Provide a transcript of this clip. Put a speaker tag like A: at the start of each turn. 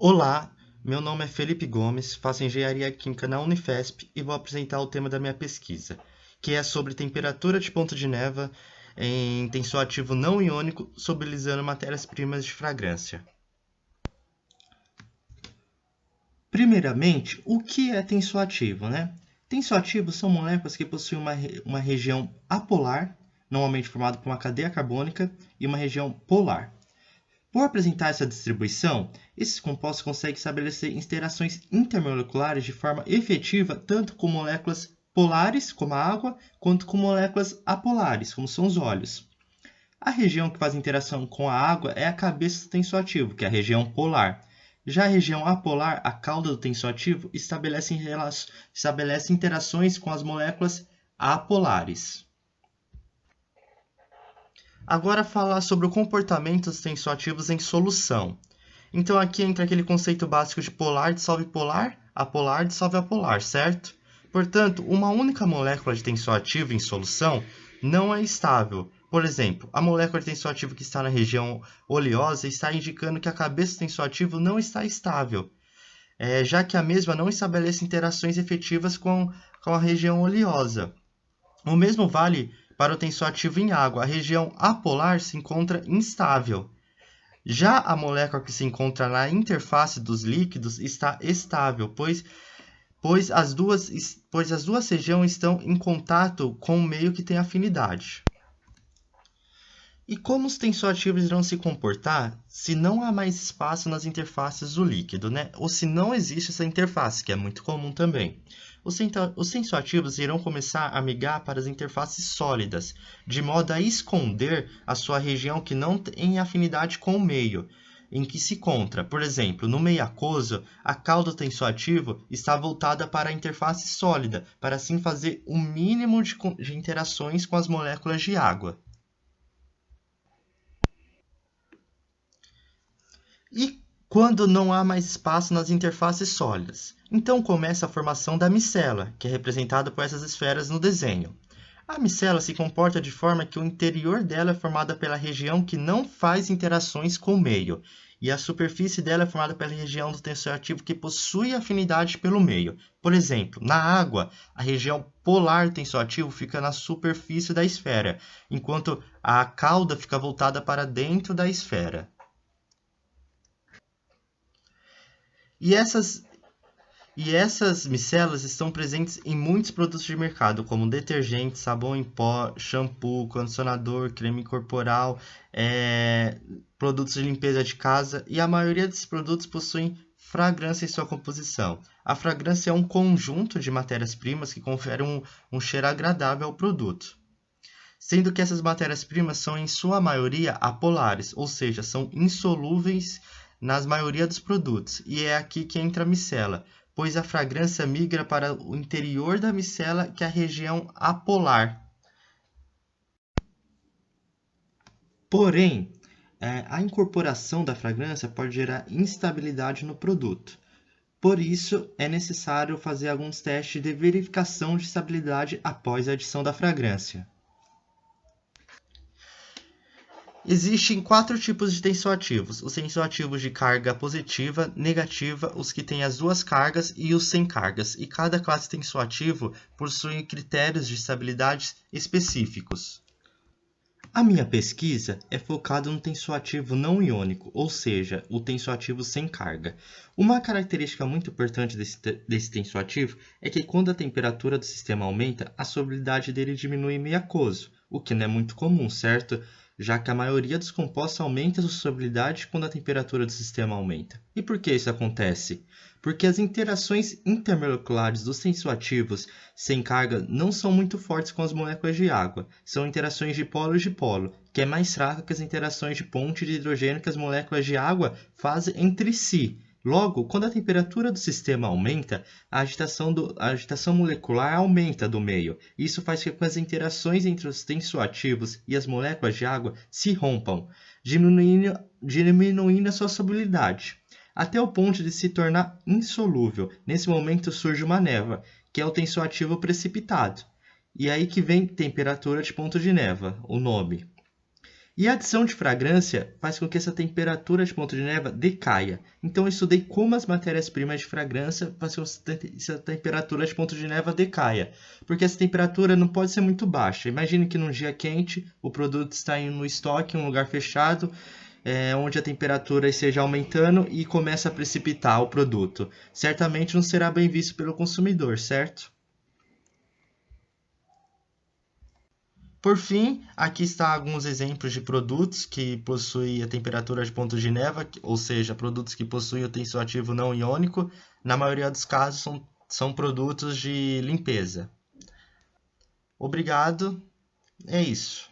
A: Olá, meu nome é Felipe Gomes, faço engenharia química na Unifesp e vou apresentar o tema da minha pesquisa, que é sobre temperatura de ponto de neve em tensoativo não iônico solubilizando matérias-primas de fragrância. Primeiramente, o que é tensoativo, né? Tensoativos são moléculas que possuem uma região apolar, normalmente formada por uma cadeia carbônica, e uma região polar. Por apresentar essa distribuição, esses compostos conseguem estabelecer interações intermoleculares de forma efetiva tanto com moléculas polares, como a água, quanto com moléculas apolares, como são os óleos. A região que faz interação com a água é a cabeça do tensoativo, que é a região polar. Já a região apolar, a cauda do tensoativo, estabelece interações com as moléculas apolares. Agora falar sobre o comportamento dos tensoativos em solução. Então aqui entra aquele conceito básico de polar dissolve polar, apolar dissolve apolar, certo? Portanto, uma única molécula de tensoativo em solução não é estável. Por exemplo, a molécula de tensoativo que está na região oleosa está indicando que a cabeça do tensoativo não está estável, já que a mesma não estabelece interações efetivas com a região oleosa. O mesmo vale para o tensoativo em água. A região apolar se encontra instável. Já a molécula que se encontra na interface dos líquidos está estável, pois as duas regiões estão em contato com o meio que tem afinidade. E como os tensoativos irão se comportar se não há mais espaço nas interfaces do líquido, né? Ou se não existe essa interface, que é muito comum também. Os tensoativos irão começar a migrar para as interfaces sólidas, de modo a esconder a sua região que não tem afinidade com o meio em que se encontra. Por exemplo, no meio aquoso, a cauda do tensoativo está voltada para a interface sólida, para assim fazer o mínimo de interações com as moléculas de água. E quando não há mais espaço nas interfaces sólidas? Então começa a formação da micela, que é representada por essas esferas no desenho. A micela se comporta de forma que o interior dela é formado pela região que não faz interações com o meio, e a superfície dela é formada pela região do tensoativo que possui afinidade pelo meio. Por exemplo, na água, a região polar tensoativo fica na superfície da esfera, enquanto a cauda fica voltada para dentro da esfera. E essas micelas estão presentes em muitos produtos de mercado, como detergente, sabão em pó, shampoo, condicionador, creme corporal, produtos de limpeza de casa, e a maioria desses produtos possuem fragrância em sua composição. A fragrância é um conjunto de matérias-primas que conferem um cheiro agradável ao produto, sendo que essas matérias-primas são em sua maioria apolares, ou seja, são insolúveis na maioria dos produtos, e é aqui que entra a micela, pois a fragrância migra para o interior da micela, que é a região apolar. Porém, a incorporação da fragrância pode gerar instabilidade no produto. Por isso, é necessário fazer alguns testes de verificação de estabilidade após a adição da fragrância. Existem 4 tipos de tensoativos: os tensoativos de carga positiva, negativa, os que têm as duas cargas e os sem cargas, e cada classe tensoativo possui critérios de estabilidade específicos. A minha pesquisa é focada no tensoativo não iônico, ou seja, o tensoativo sem carga. Uma característica muito importante desse tensoativo é que quando a temperatura do sistema aumenta, a solubilidade dele diminui em meio aquoso, o que não é muito comum, certo? Já que a maioria dos compostos aumenta a sua solubilidade quando a temperatura do sistema aumenta. E por que isso acontece? Porque as interações intermoleculares dos tensoativos sem carga não são muito fortes com as moléculas de água. São interações de polo, que é mais fraca que as interações de ponte de hidrogênio que as moléculas de água fazem entre si. Logo, quando a temperatura do sistema aumenta, a agitação molecular aumenta do meio. Isso faz com que as interações entre os tensoativos e as moléculas de água se rompam, diminuindo a sua solubilidade, até o ponto de se tornar insolúvel. Nesse momento surge uma névoa, que é o tensoativo precipitado. E aí que vem temperatura de ponto de névoa, o nome. E a adição de fragrância faz com que essa temperatura de ponto de neve decaia. Então, eu estudei como as matérias-primas de fragrância fazem com que essa temperatura de ponto de neve decaia. Porque essa temperatura não pode ser muito baixa. Imagine que num dia quente, o produto está no estoque, em um lugar fechado, onde a temperatura esteja aumentando e começa a precipitar o produto. Certamente não será bem visto pelo consumidor, certo? Por fim, aqui está alguns exemplos de produtos que possuem a temperatura de ponto de neve, ou seja, produtos que possuem o tensioativo não iônico. Na maioria dos casos, são produtos de limpeza. Obrigado, é isso.